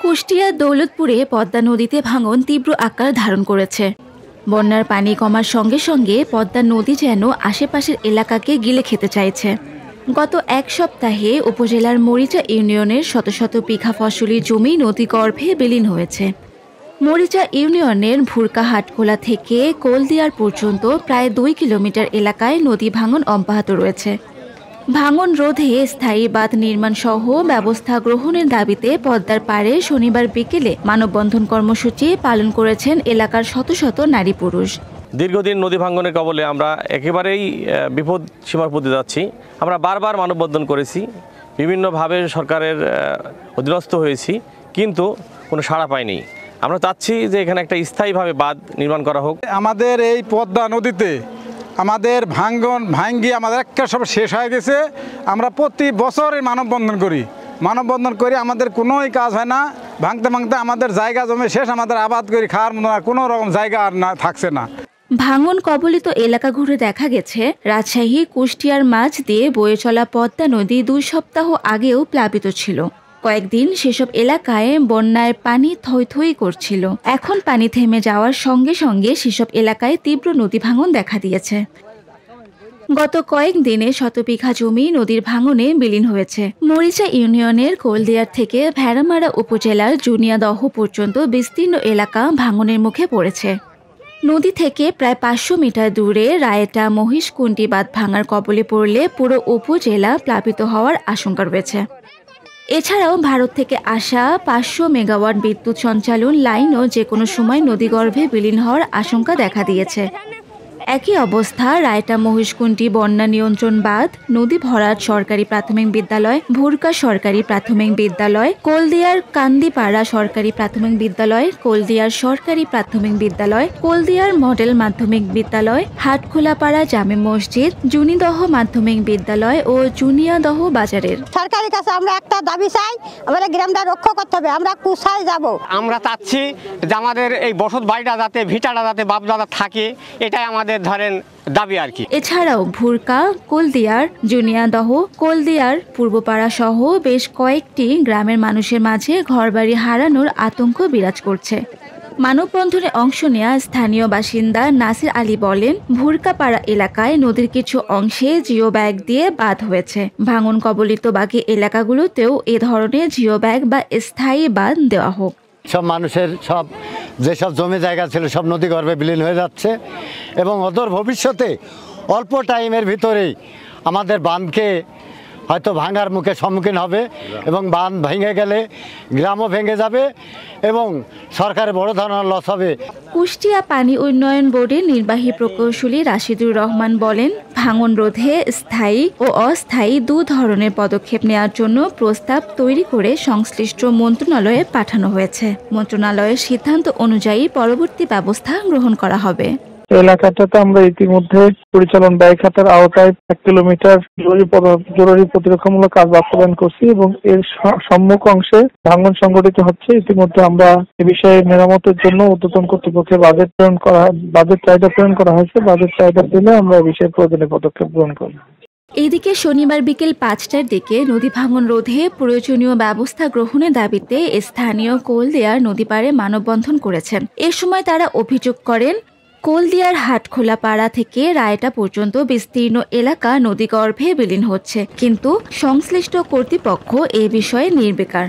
কুষ্টিয়ার দৌলতপুরে পদ্মা নদীতে ভাঙন তীব্র আকার ধারণ করেছে। বন্যার পানি কমার সঙ্গে সঙ্গে পদ্মা নদী যেন আশেপাশের এলাকাকে গিলে খেতে চাইছে। গত এক সপ্তাহে উপজেলার মরিচা ইউনিয়নের শত শত বিঘা ফসলি জমি নদীগর্ভে বিলীন হয়েছে। মরিচা ইউনিয়নের ভুরকা হাটখোলা থেকে কোলদিয়ার পর্যন্ত প্রায় 2 কিলোমিটার এলাকায় নদী ভাঙন অব্যাহত রয়েছে। ভাঙন রোধে স্থায়ী বাঁধ নির্মাণ সহ ব্যবস্থা গ্রহণের দাবিতে পদ্মার পাড়ে শনিবার বিকেলে মানববন্ধন কর্মসূচি পালন করেছেন এলাকার শত শত নারী পুরুষ। দীর্ঘদিন নদী ভাঙনের কবলে আমরা একেবারেই বিপদ সীমার পথে যাচ্ছি। আমরা বারবার মানববন্ধন করেছি, বিভিন্নভাবে সরকারের অধীনস্থ হয়েছি, কিন্তু কোনো সাড়া পাইনি। আমরা চাচ্ছি যে এখানে একটা স্থায়ীভাবে বাঁধ নির্মাণ করা হোক। আমাদের এই পদ্মা নদীতে আমাদের ভাঙ্গি আমাদের একটা সব শেষ হয়ে গেছে। আমরা প্রতি বছরই মানববন্ধন করি, আমাদের কোনোই কাজ হয় না। ভাঙতে ভাঙতে আমাদের জায়গা জমে শেষ, আমাদের আবাদ করি খাওয়ার মতো কোনো রকম জায়গা আর না থাকছে না। ভাঙন কবলিত এলাকা ঘুরে দেখা গেছে রাজশাহী কুষ্টিয়ার মাঝ দিয়ে বয়ে চলা পদ্মা নদী 2 সপ্তাহ আগেও প্লাবিত ছিল। কয়েকদিন সেসব এলাকায় বন্যার পানি থই থই করছিল। এখন পানি থেমে যাওয়ার সঙ্গে সঙ্গে সেসব এলাকায় তীব্র নদী ভাঙন দেখা দিয়েছে। গত কয়েকদিনে শত বিঘা জমি নদীর ভাঙনে বিলীন হয়েছে। মরিচা ইউনিয়নের কোলদিয়ার থেকে ভেড়ামারা উপজেলার জুনিয়াদহ পর্যন্ত বিস্তীর্ণ এলাকা ভাঙনের মুখে পড়েছে। নদী থেকে প্রায় 500 মিটার দূরে রায়েটা মহিষকুণ্ডী বাঁধ ভাঙার কবলে পড়লে পুরো উপজেলা প্লাবিত হওয়ার আশঙ্কা রয়েছে। এছাড়াও ভারত থেকে আসা 500 মেগাওয়াট বিদ্যুৎ সঞ্চালন লাইনও যে কোনো সময় নদীগর্ভে বিলীন হওয়ার আশঙ্কা দেখা দিয়েছে। একই অবস্থা রায়টা মহিষকুণ্ডী বন্যা নিয়ন্ত্রণ বাঁধ, নদী ভরাট সরকারি প্রাথমিক বিদ্যালয়, ভুরকা সরকারি প্রাথমিক বিদ্যালয়, কোলদিয়ার কান্দিপাড়া সরকারি প্রাথমিক বিদ্যালয়, কোলদিয়ার সরকারি প্রাথমিক বিদ্যালয়, কোলদিয়ার মডেল মাধ্যমিক বিদ্যালয়, হাটখোলাপাড়া জামে মসজিদ, জুনিদহ মাধ্যমিক বিদ্যালয় ও জুনিয়াদহ বাজারের। সরকারের কাছে আমরা একটা দাবি চাই, আমাদের গ্রামটা রক্ষা করতে হবে। আমরা কোথায় যাব? আমরা চাচ্ছি যে আমাদের এই বসত বাড়িটা যাতে, ভিটাটা যাতে বাপদাদা থাকে, এটাই আমাদের ধরেন দাবি আর কি। এছাড়াও ভুরকা, কোলদিয়ার, জুনিয়াদহ, কোলদিয়ার পূর্বপাড়া সহ বেশ কয়েকটি গ্রামের মানুষের মাঝে ঘরবাড়ি হারানোর আতঙ্ক বিরাজ করছে। মানববন্ধনে অংশ নেয়া স্থানীয় বাসিন্দা নাসির আলী বলেন, ভুরকাপাড়া এলাকায় নদীর কিছু অংশে জিও ব্যাগ দিয়ে বাঁধ হয়েছে। ভাঙন কবলিত বাকি এলাকাগুলোতেও এ ধরনের জিও ব্যাগ বা স্থায়ী বাঁধ দেওয়া হোক। সব মানুষের যেসব জমি জায়গা ছিল সব নদীগর্ভে বিলীন হয়ে যাচ্ছে এবং অদূর ভবিষ্যতে অল্প টাইমের ভিতরেই আমাদের বাঁধকে হয়তো ভাঙার মুখে সম্মুখীন হবে এবং বাঁধ ভেঙে গেলে গ্রামও ভেঙে যাবে এবং সরকারের বড় ধরনের লস হবে। কুষ্টিয়া পানি উন্নয়ন বোর্ডের নির্বাহী প্রকৌশলী রাশিদুর রহমান বলেন, ভাঙন রোধে স্থায়ী ও অস্থায়ী 2 ধরনের পদক্ষেপ নেওয়ার জন্য প্রস্তাব তৈরি করে সংশ্লিষ্ট মন্ত্রণালয়ে পাঠানো হয়েছে। মন্ত্রণালয়ের সিদ্ধান্ত অনুযায়ী পরবর্তী ব্যবস্থা গ্রহণ করা হবে। এলাকাটাতে আমরা ইতিমধ্যে পরিচালন ব্যয় খাতের আওতায় 1 কিলোমিটার জরুরি প্রতিরক্ষামূলক কাজ বাস্তবায়ন করছি এবং এর সম্মুখ অংশে ভাঙন সংঘটিত হচ্ছে। ইতিমধ্যে আমরা এ বিষয়ে মেরামতের জন্য ঊর্ধ্বতন কর্তৃপক্ষের বাজেট চাহিদা প্রেরণ করা হয়েছে। বাজেট চাহিদা দিলে আমরা এ বিষয়ে প্রয়োজনীয় পদক্ষেপ গ্রহণ করব। এদিকে শনিবার বিকেল 5টার দিকে নদী ভাঙন রোধে প্রয়োজনীয় ব্যবস্থা গ্রহণের দাবিতে স্থানীয় কোলদিয়ার নদী পাড়ে মানববন্ধন করেছেন। এ সময় তারা অভিযোগ করেন, কোলদিয়ার হাটখোলা পাড়া থেকে রায়টা পর্যন্ত বিস্তীর্ণ এলাকা নদীগর্ভে বিলীন হচ্ছে, কিন্তু সংশ্লিষ্ট কর্তৃপক্ষ এ বিষয়ে নির্বিকার।